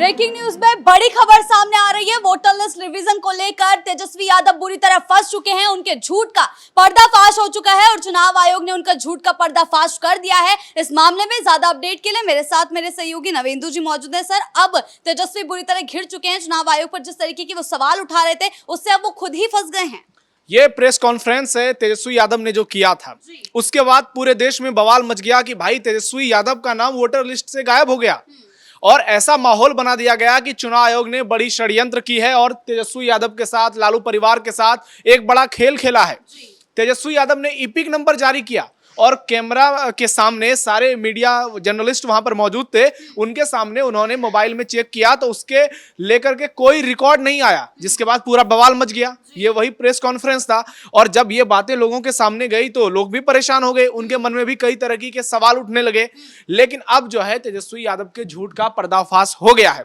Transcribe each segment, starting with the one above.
Breaking news में बड़ी खबर सामने आ रही है। वोटर लिस्ट रिवीजन को लेकर तेजस्वी यादव बुरी तरह फंस चुके हैं। उनके झूठ का पर्दाफाश हो चुका है और चुनाव आयोग ने उनका झूठ का पर्दाफाश कर दिया है। इस मामले में ज्यादा अपडेट के लिए मेरे साथ मेरे सहयोगी नवेंदु जी मौजूद है। सर, अब तेजस्वी बुरी तरह घिर चुके हैं। चुनाव आयोग पर जिस तरीके की वो सवाल उठा रहे थे, उससे अब वो खुद ही फंस गए हैं। ये प्रेस कॉन्फ्रेंस है तेजस्वी यादव ने जो किया था, उसके बाद पूरे देश में बवाल मच गया कि भाई तेजस्वी यादव का नाम वोटर लिस्ट से गायब हो गया और ऐसा माहौल बना दिया गया कि चुनाव आयोग ने बड़ी षड्यंत्र की है और तेजस्वी यादव के साथ, लालू परिवार के साथ एक बड़ा खेल खेला है। तेजस्वी यादव ने ईपिक नंबर जारी किया और कैमरा के सामने सारे मीडिया जर्नलिस्ट वहां पर मौजूद थे, उनके सामने उन्होंने मोबाइल में चेक किया तो उसके लेकर के कोई रिकॉर्ड नहीं आया, जिसके बाद पूरा बवाल मच गया। ये वही प्रेस कॉन्फ्रेंस था और जब ये बातें लोगों के सामने गई तो लोग भी परेशान हो गए, उनके मन में भी कई तरह के सवाल उठने लगे। लेकिन अब जो है तेजस्वी यादव के झूठ का पर्दाफाश हो गया है।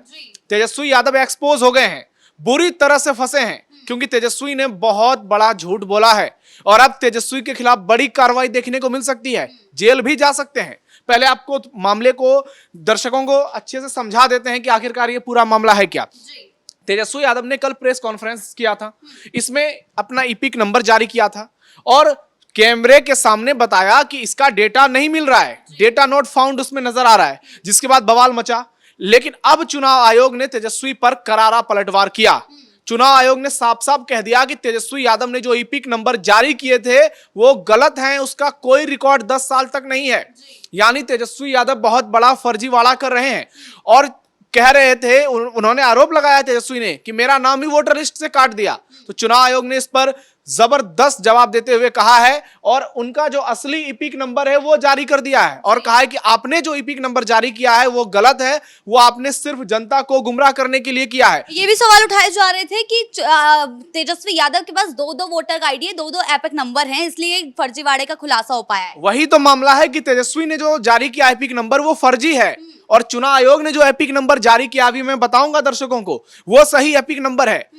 तेजस्वी यादव एक्सपोज हो गए हैं, बुरी तरह से फंसे हैं, क्योंकि तेजस्वी ने बहुत बड़ा झूठ बोला है और अब तेजस्वी के खिलाफ बड़ी कार्रवाई देखने को मिल सकती है, जेल भी जा सकते हैं। पहले आपको मामले को, दर्शकों को अच्छे से समझा देते हैं कि आखिरकार ये पूरा मामला है क्या। तेजस्वी यादव ने कल प्रेस कॉन्फ्रेंस किया था, इसमें अपना ईपिक नंबर जारी किया था और कैमरे के सामने बताया कि इसका डेटा नहीं मिल रहा है, डेटा नॉट फाउंड उसमें नजर आ रहा है, जिसके बाद बवाल मचा। लेकिन अब चुनाव आयोग ने तेजस्वी पर करारा पलटवार किया। चुनाव आयोग ने साफ साफ कह दिया कि तेजस्वी यादव ने जो ईपिक नंबर जारी किए थे वो गलत हैं, उसका कोई रिकॉर्ड 10 साल तक नहीं है। यानी तेजस्वी यादव बहुत बड़ा फर्जीवाड़ा कर रहे हैं और कह रहे थे, उन्होंने आरोप लगाया तेजस्वी ने कि मेरा नाम ही वोटर लिस्ट से काट दिया। तो चुनाव आयोग ने इस पर जबरदस्त जवाब देते हुए कहा है और उनका जो असली ईपिक नंबर है वो जारी कर दिया है और कहा है कि आपने जो ईपिक नंबर जारी किया है वो गलत है, वो आपने सिर्फ जनता को गुमराह करने के लिए किया है। ये भी सवाल उठाए जा रहे थे कि तेजस्वी यादव के पास दो वोटर आईडी है, दो एपिक नंबर हैं, इसलिए फर्जीवाड़े का खुलासा हो पाया है। वही तो मामला है कि तेजस्वी ने जो जारी किया ईपिक नंबर वो फर्जी है और चुनाव आयोग ने जो एपिक नंबर जारी किया, अभी मैं बताऊंगा दर्शकों को, वो सही एपिक नंबर है।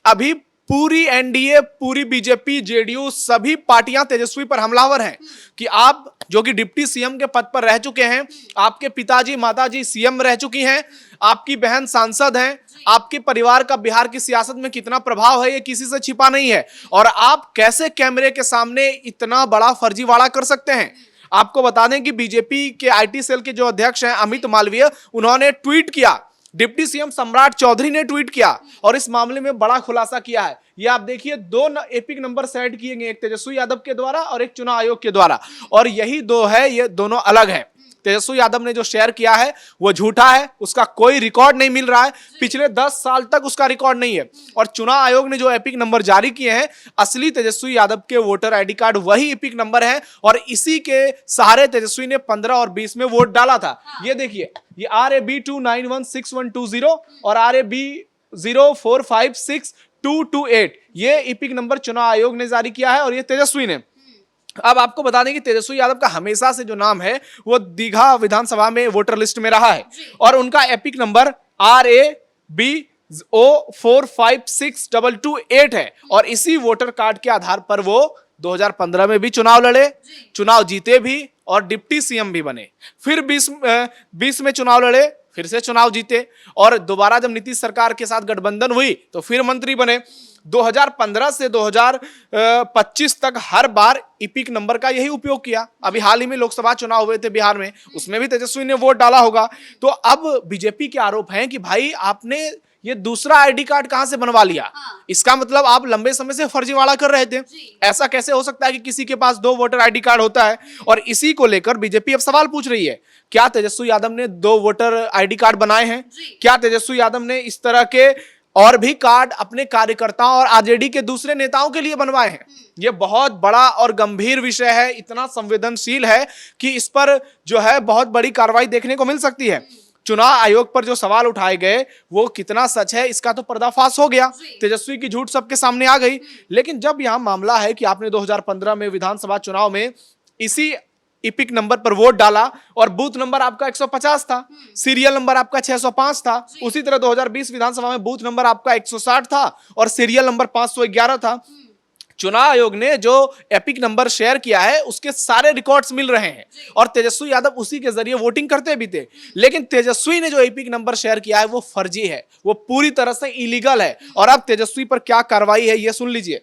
अभी पूरी एनडीए, पूरी बीजेपी, जेडीयू, सभी पार्टियां तेजस्वी पर हमलावर हैं कि आप जो कि डिप्टी सीएम के पद पर रह चुके हैं, आपके पिताजी माताजी सीएम रह चुकी हैं, आपकी बहन सांसद हैं, आपके परिवार का बिहार की सियासत में कितना प्रभाव है ये किसी से छिपा नहीं है और आप कैसे कैमरे के सामने इतना बड़ा फर्जीवाड़ा कर सकते हैं। आपको बता दें कि बीजेपी के आईटी सेल के जो अध्यक्ष हैं अमित मालवीय, उन्होंने ट्वीट किया, डिप्टी सीएम सम्राट चौधरी ने ट्वीट किया और इस मामले में बड़ा खुलासा किया है। ये आप देखिए, दो एपिक नंबर सेट किए गए, एक तेजस्वी यादव के द्वारा और एक चुनाव आयोग के द्वारा, और यही दो है, ये दोनों अलग है। तेजस्वी यादव ने जो शेयर किया है वो झूठा है, उसका कोई रिकॉर्ड नहीं मिल रहा है, पिछले 10 साल तक उसका रिकॉर्ड नहीं है। और चुनाव आयोग ने जो एपिक नंबर जारी किए हैं, असली तेजस्वी यादव के वोटर आईडी कार्ड वही एपिक नंबर है और इसी के सहारे तेजस्वी ने 15 और 20 में वोट डाला था। ये देखिए, ये RAB291620 और RAB04562228, ये ईपिक नंबर चुनाव आयोग ने जारी किया है और ये तेजस्वी ने। अब आपको बता दें कि तेजस्वी यादव का हमेशा से जो नाम है वो दीघा विधानसभा में वोटर लिस्ट में रहा है और उनका एपिक नंबर RAB04562228 है और इसी वोटर कार्ड के आधार पर वो 2015 में भी चुनाव लड़े, चुनाव जीते भी और डिप्टी सीएम भी बने। फिर 20 में चुनाव लड़े, फिर से चुनाव जीते और दोबारा जब नीतीश सरकार के साथ गठबंधन हुई तो फिर मंत्री बने। 2015 से 2025 तक हर बार ईपिक नंबर का यही उपयोग किया। अभी हाल ही में लोकसभा चुनाव हुए थे बिहार में, उसमें भी तेजस्वी ने वोट डाला होगा। तो अब बीजेपी के आरोप हैं कि भाई आपने ये दूसरा आईडी कार्ड कहां से बनवा लिया, इसका मतलब आप लंबे समय से फर्जीवाड़ा कर रहे थे। ऐसा कैसे हो सकता है कि किसी के पास 2 वोटर आईडी कार्ड होता है। और इसी को लेकर बीजेपी अब सवाल पूछ रही है, क्या तेजस्वी यादव ने 2 वोटर आईडी कार्ड बनाए हैं? क्या तेजस्वी यादव ने इस तरह के और भी कार्ड अपने कार्यकर्ताओं और आरजेडी के दूसरे नेताओं के लिए बनवाए हैं? यह बहुत बड़ा और गंभीर विषय है, इतना संवेदनशील है कि इस पर जो है बहुत बड़ी कार्रवाई देखने को मिल सकती है। चुनाव आयोग पर जो सवाल उठाए गए वो कितना सच है इसका तो पर्दाफाश हो गया, तेजस्वी की झूठ सबके सामने आ गई। लेकिन जब यहां मामला है कि आपने 2015 में विधानसभा चुनाव में इसी ईपिक नंबर पर वोट डाला और बूथ नंबर आपका 150 था, सीरियल नंबर आपका 605 था, उसी तरह 2020 विधानसभा में बूथ नंबर आपका 160 था और सीरियल नंबर 511 था। चुनाव आयोग ने जो एपिक नंबर शेयर किया है उसके सारे रिकॉर्ड्स मिल रहे हैं और तेजस्वी यादव उसी के जरिए वोटिंग करते भी थे। लेकिन तेजस्वी ने जो एपिक नंबर शेयर किया है वो फर्जी है, वो पूरी तरह से इलीगल है। और अब तेजस्वी पर क्या कार्रवाई है ये सुन लीजिए।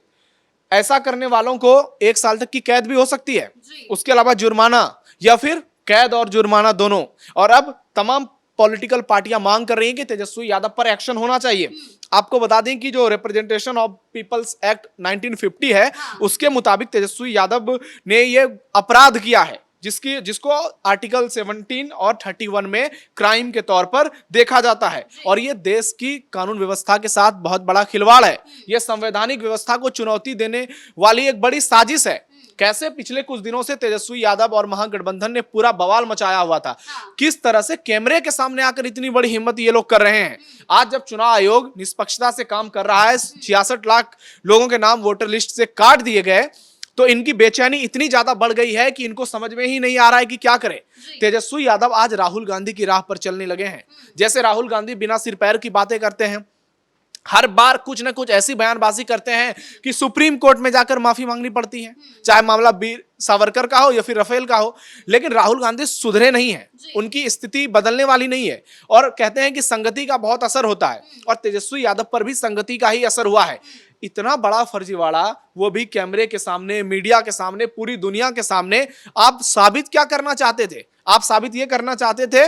ऐसा करने वालों को 1 साल तक की कैद भी हो सकती है, उसके अलावा जुर्माना या फिर कैद और जुर्माना दोनों। और अब तमाम पॉलिटिकल पार्टियां मांग कर रही हैं कि तेजस्वी यादव पर एक्शन होना चाहिए। आपको बता दें कि जो रिप्रेजेंटेशन ऑफ पीपल्स एक्ट 1950 है उसके मुताबिक तेजस्वी यादव ने ये अपराध किया है जिसको आर्टिकल 17 और 31 में क्राइम के तौर पर देखा जाता है। और ये देश की कानून व्यवस्था के साथ बहुत बड़ा खिलवाड़ है। यह संवैधानिक व्यवस्था को चुनौती देने वाली एक बड़ी साजिश है। कैसे पिछले कुछ दिनों से तेजस्वी यादव और महागठबंधन ने पूरा बवाल मचाया हुआ था, किस तरह से कैमरे के सामने आकर इतनी बड़ी हिम्मत ये लोग कर रहे हैं। आज जब चुनाव आयोग निष्पक्षता से काम कर रहा है, 66 लाख लोगों के नाम वोटर लिस्ट से काट दिए गए, तो इनकी बेचैनी इतनी ज्यादा बढ़ गई है कि इनको समझ में ही नहीं आ रहा है कि क्या करें। तेजस्वी यादव आज राहुल गांधी की राह पर चलने लगे हैं। जैसे राहुल गांधी बिना सिर पैर की बातें करते हैं, हर बार कुछ ना कुछ ऐसी बयानबाजी करते हैं कि सुप्रीम कोर्ट में जाकर माफी मांगनी पड़ती है, चाहे मामला वीर सावरकर का हो या फिर राफेल का हो। लेकिन राहुल गांधी सुधरे नहीं है, उनकी स्थिति बदलने वाली नहीं है और कहते हैं कि संगति का बहुत असर होता है और तेजस्वी यादव पर भी संगति का ही असर हुआ है। इतना बड़ा फर्जीवाड़ा, वो भी कैमरे के सामने, मीडिया के सामने, पूरी दुनिया के सामने। आप साबित क्या करना चाहते थे? आप साबित ये करना चाहते थे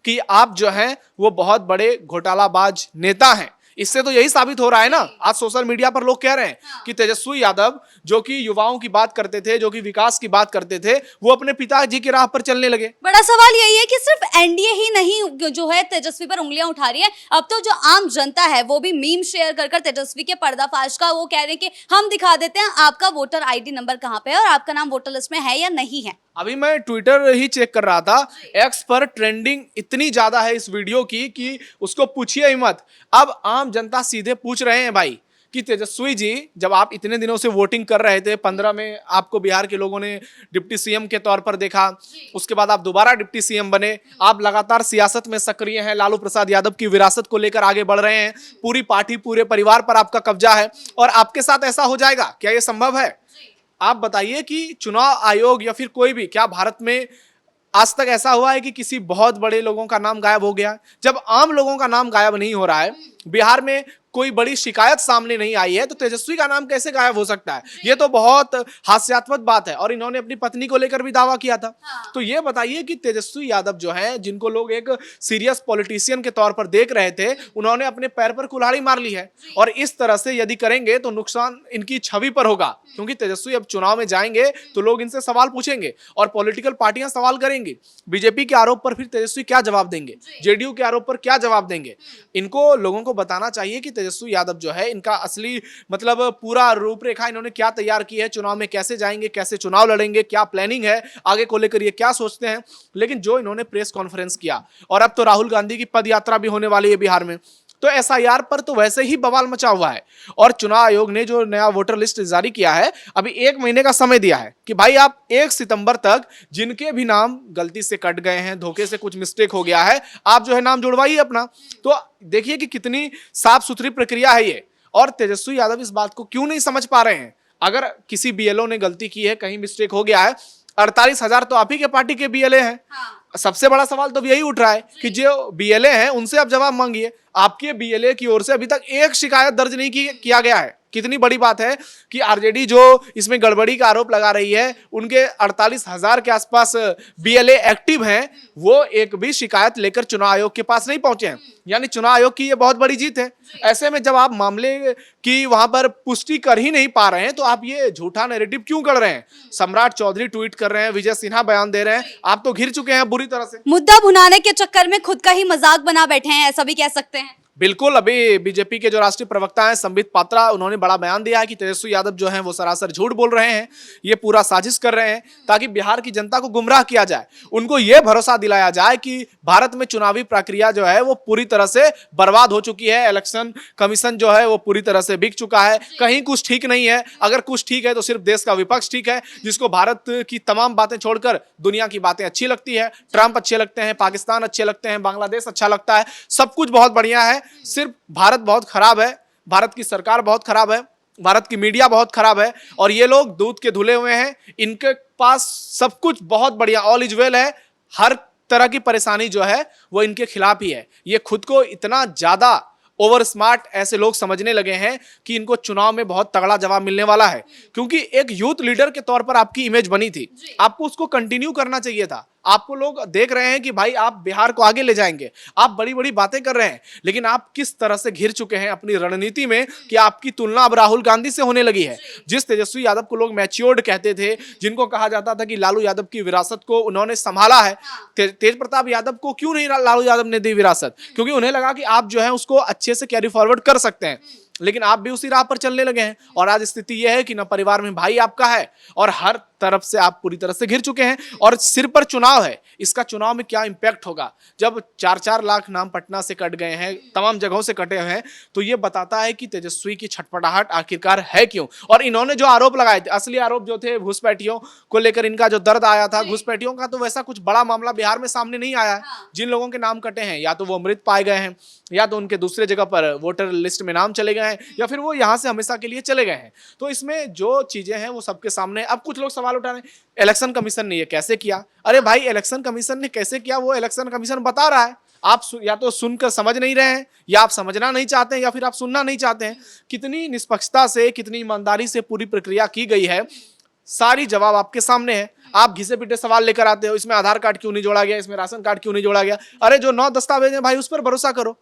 कि आप जो हैं वो बहुत बड़े घोटालाबाज नेता हैं। इससे तो यही साबित हो रहा है ना। आज सोशल मीडिया पर लोग कह रहे हैं कि तेजस्वी यादव जो कि युवाओं की बात करते थे, जो कि विकास की बात करते थे, वो अपने पिताजी की राह पर चलने लगे। बड़ा सवाल यही है कि सिर्फ एनडीए ही नहीं जो है तेजस्वी पर उंगलियां उठा रही है, अब तो जो आम जनता है वो भी मीम शेयर कर तेजस्वी के पर्दाफाश का वो कह रहे हैं कि हम दिखा देते हैं आपका वोटर आईडी नंबर कहाँ पे है और आपका नाम वोटर लिस्ट में है या नहीं है। अभी मैं ट्विटर ही चेक कर रहा था, एक्स पर ट्रेंडिंग इतनी ज्यादा है इस वीडियो की कि उसको पूछिए ही मत। अब आम जनता सीधे पूछ रहे हैं भाई कि तेजस्वी जी, जब आप इतने दिनों से वोटिंग कर रहे थे, 15 में आपको बिहार के लोगों ने डिप्टी सीएम के तौर पर देखा, उसके बाद आप दोबारा डिप्टी सीएम बने, आप लगातार सियासत में सक्रिय हैं, लालू प्रसाद यादव की विरासत को लेकर आगे बढ़ रहे हैं, पूरी पार्टी, पूरे परिवार पर आपका कब्जा है और आपके साथ ऐसा हो जाएगा? क्या यह संभव है? आप बताइए कि चुनाव आयोग या फिर कोई भी, क्या भारत में आज तक ऐसा हुआ है कि किसी बहुत बड़े लोगों का नाम गायब हो गया? जब आम लोगों का नाम गायब नहीं हो रहा है, बिहार में कोई बड़ी शिकायत सामने नहीं आई है, तो तेजस्वी का नाम कैसे गायब हो सकता है? ये तो बहुत हास्यास्पद बात है। और इन्होंने अपनी पत्नी को लेकर भी दावा किया था। तो ये बताइए कि तेजस्वी यादव जो है, जिनको लोग एक सीरियस पॉलिटिशियन के तौर पर देख रहे थे, उन्होंने अपने पैर पर कुल्हाड़ी मार ली है। और इस तरह से यदि करेंगे तो नुकसान इनकी छवि पर होगा, क्योंकि तेजस्वी अब चुनाव में जाएंगे तो लोग इनसे सवाल पूछेंगे और पॉलिटिकल पार्टियां सवाल करेंगी। बीजेपी के आरोप पर फिर तेजस्वी क्या जवाब देंगे? जेडीयू के आरोप पर क्या जवाब देंगे? इनको लोगों को बताना चाहिए कि तेजस्वी यादव जो है, इनका असली मतलब पूरा रूपरेखा इन्होंने क्या तैयार की है, चुनाव में कैसे जाएंगे, कैसे चुनाव लड़ेंगे, क्या प्लानिंग है आगे को लेकर, ये क्या सोचते हैं। लेकिन जो इन्होंने प्रेस कॉन्फ्रेंस किया, और अब तो राहुल गांधी की पद यात्रा भी होने वाली है बिहार में, तो एसआईआर पर तो वैसे ही बवाल मचा हुआ है। और चुनाव आयोग ने जो नया वोटर लिस्ट जारी किया है, अभी 1 महीने का समय दिया है कि भाई आप 1 सितंबर तक जिनके भी नाम गलती से कट गए हैं, धोखे से कुछ मिस्टेक हो गया है, आप जो है नाम जुड़वाइए अपना। तो देखिए कि कितनी साफ सुथरी प्रक्रिया है ये। और तेजस्वी यादव इस बात को क्यों नहीं समझ पा रहे हैं? अगर किसी बीएलओ ने गलती की है, कहीं मिस्टेक हो गया है, 48,000 तो आप ही के पार्टी के बीएलए हैं। सबसे बड़ा सवाल तो यही उठ रहा है कि जो बीएलए हैं उनसे आप जवाब मांगिए। आपके बीएलए की ओर से अभी तक एक शिकायत दर्ज नहीं किया गया है। कितनी बड़ी बात है कि आरजेडी जो इसमें गड़बड़ी का आरोप लगा रही है, उनके 48,000 के आसपास बीएलए एक्टिव हैं, वो एक भी शिकायत लेकर चुनाव आयोग के पास नहीं पहुंचे हैं। यानी चुनाव आयोग की ये बहुत बड़ी जीत है। ऐसे में जब आप मामले की वहां पर पुष्टि कर ही नहीं पा रहे हैं, तो आप ये झूठा नैरेटिव क्यों कर रहे हैं? सम्राट चौधरी ट्वीट कर रहे हैं, विजय सिन्हा बयान दे रहे हैं, आप तो घिर चुके हैं बुरी तरह से। मुद्दा भुनाने के चक्कर में खुद का ही मजाक बना बैठे हैं, ऐसा भी कह सकते हैं। बिल्कुल। अभी बीजेपी के जो राष्ट्रीय प्रवक्ता हैं संबित पात्रा, उन्होंने बड़ा बयान दिया है कि तेजस्वी यादव जो हैं वो सरासर झूठ बोल रहे हैं, ये पूरा साजिश कर रहे हैं ताकि बिहार की जनता को गुमराह किया जाए। उनको ये भरोसा दिलाया जाए कि भारत में चुनावी प्रक्रिया जो है वो पूरी तरह से बर्बाद हो चुकी है, इलेक्शन कमीशन जो है वो पूरी तरह से बिक चुका है, कहीं कुछ ठीक नहीं है। अगर कुछ ठीक है तो सिर्फ देश का विपक्ष ठीक है, जिसको भारत की तमाम बातें छोड़कर दुनिया की बातें अच्छी लगती है। ट्रंप अच्छे लगते हैं, पाकिस्तान अच्छे लगते हैं, बांग्लादेश अच्छा लगता है, सब कुछ बहुत बढ़िया है, सिर्फ भारत बहुत खराब है, भारत की सरकार बहुत खराब है। भारत की मीडिया बहुत खराब है और ये लोग दूध के धुले हुए हैं। इनके पास सब कुछ बहुत बढ़िया, ऑल इज वेल है। हर तरह की परेशानी जो है वो इनके खिलाफ ही है। ये खुद को इतना ज्यादा ओवर स्मार्ट ऐसे लोग समझने लगे हैं कि इनको चुनाव में बहुत तगड़ा जवाब मिलने वाला है, क्योंकि एक यूथ लीडर के तौर पर आपकी इमेज बनी थी, आपको उसको कंटिन्यू करना चाहिए था। आपको लोग देख रहे हैं कि भाई आप बिहार को आगे ले जाएंगे, आप बड़ी बड़ी बातें कर रहे हैं, लेकिन आप किस तरह से घिर चुके हैं अपनी रणनीति में कि आपकी तुलना अब राहुल गांधी से होने लगी है। जिस तेजस्वी यादव को लोग मैच्योर्ड कहते थे, जिनको कहा जाता था कि लालू यादव की विरासत को उन्होंने संभाला है, तेज प्रताप यादव को क्यों नहीं लालू यादव ने दी विरासत? क्योंकि उन्हें लगा कि आप जो है उसको अच्छे से कैरी फॉरवर्ड कर सकते हैं, लेकिन आप भी उसी राह पर चलने लगे हैं। और आज स्थिति यह है कि न परिवार में भाई आपका है और हर तरफ से आप पूरी तरह से घिर चुके हैं और सिर पर चुनाव है। इसका चुनाव में क्या इंपैक्ट होगा? जब 4-4 लाख नाम पटना से कट गए हैं, तमाम जगहों से कटे हुए हैं, तो ये बताता है कि तेजस्वी की छटपटाहट आखिरकार है क्यों। और इन्होंने जो आरोप लगाए थे, असली आरोप जो थे घुसपैठियों को लेकर, इनका जो दर्द आया था घुसपैठियों का, तो वैसा कुछ बड़ा मामला बिहार में सामने नहीं आया है। जिन लोगों के नाम कटे हैं, या तो वो मृत पाए गए हैं, या तो उनके दूसरे जगह पर वोटर लिस्ट में नाम चले गए हैं, या फिर वो यहां से हमेशा के लिए चले गए हैं। तो इसमें जो चीजें हैं वो सबके सामने। अब कुछ लोग सवाल उठा रहे हैं, इलेक्शन कमीशन ने ये कैसे किया? अरे भाई, इलेक्शन कमीशन ने कैसे किया वो इलेक्शन कमीशन बता रहा है। आप या तो सुनकर समझ नहीं रहे हैं, या आप समझना नहीं चाहते हैं, या फिर आप सुनना नहीं चाहते हैं। कितनी निष्पक्षता से, कितनी ईमानदारी से पूरी प्रक्रिया की गई है, सारी जवाब आपके सामने है। आप घिसे पिटे सवाल लेकर आते हो, इसमें आधार कार्ड क्यों नहीं जोड़ा गया, इसमें राशन कार्ड क्यों नहीं जोड़ा गया। अरे जो 9 दस्तावेज हैं भाई, उस पर भरोसा करो।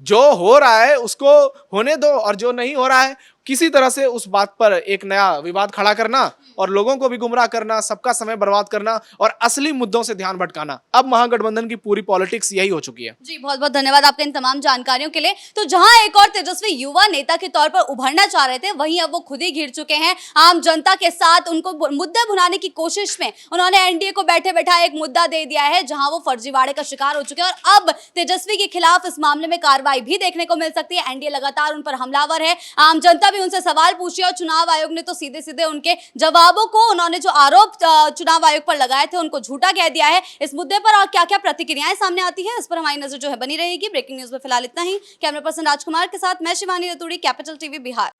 जो हो रहा है उसको होने दो, और जो नहीं हो रहा है किसी तरह से उस बात पर एक नया विवाद खड़ा करना और लोगों को भी गुमराह करना, सबका समय बर्बाद करना और असली मुद्दों से ध्यान भटकाना। अब महागठबंधन की पूरी पॉलिटिक्स यही हो चुकी है। जी, बहुत बहुत धन्यवाद आपके इन तमाम जानकारियों के लिए। तो जहां एक और तेजस्वी युवा नेता के तौर पर उभरना चाह रहे थे, वहीं अब वो खुद ही घिर चुके हैं आम जनता के साथ। उनको मुद्दे भुनाने की कोशिश में उन्होंने एनडीए को बैठे बैठा एक मुद्दा दे दिया है, जहां वो फर्जीवाड़े का शिकार हो चुके हैं। और अब तेजस्वी के खिलाफ इस मामले में कार्रवाई भी देखने को मिल सकती है। एनडीए लगातार उन पर हमलावर है, आम जनता भी उनसे सवाल पूछी, और चुनाव आयोग ने तो सीधे सीधे उनके जवाबों को, उन्होंने जो आरोप चुनाव आयोग पर लगाए थे, उनको झूठा कह दिया है। इस मुद्दे पर और क्या क्या प्रतिक्रियाएं सामने आती है, इस पर हमारी नजर जो है बनी रहेगी। ब्रेकिंग न्यूज में फिलहाल इतना ही। कैमरा पर्सन राजकुमार के साथ मैं शिवानी रतूड़ी, कैपिटल टीवी बिहार।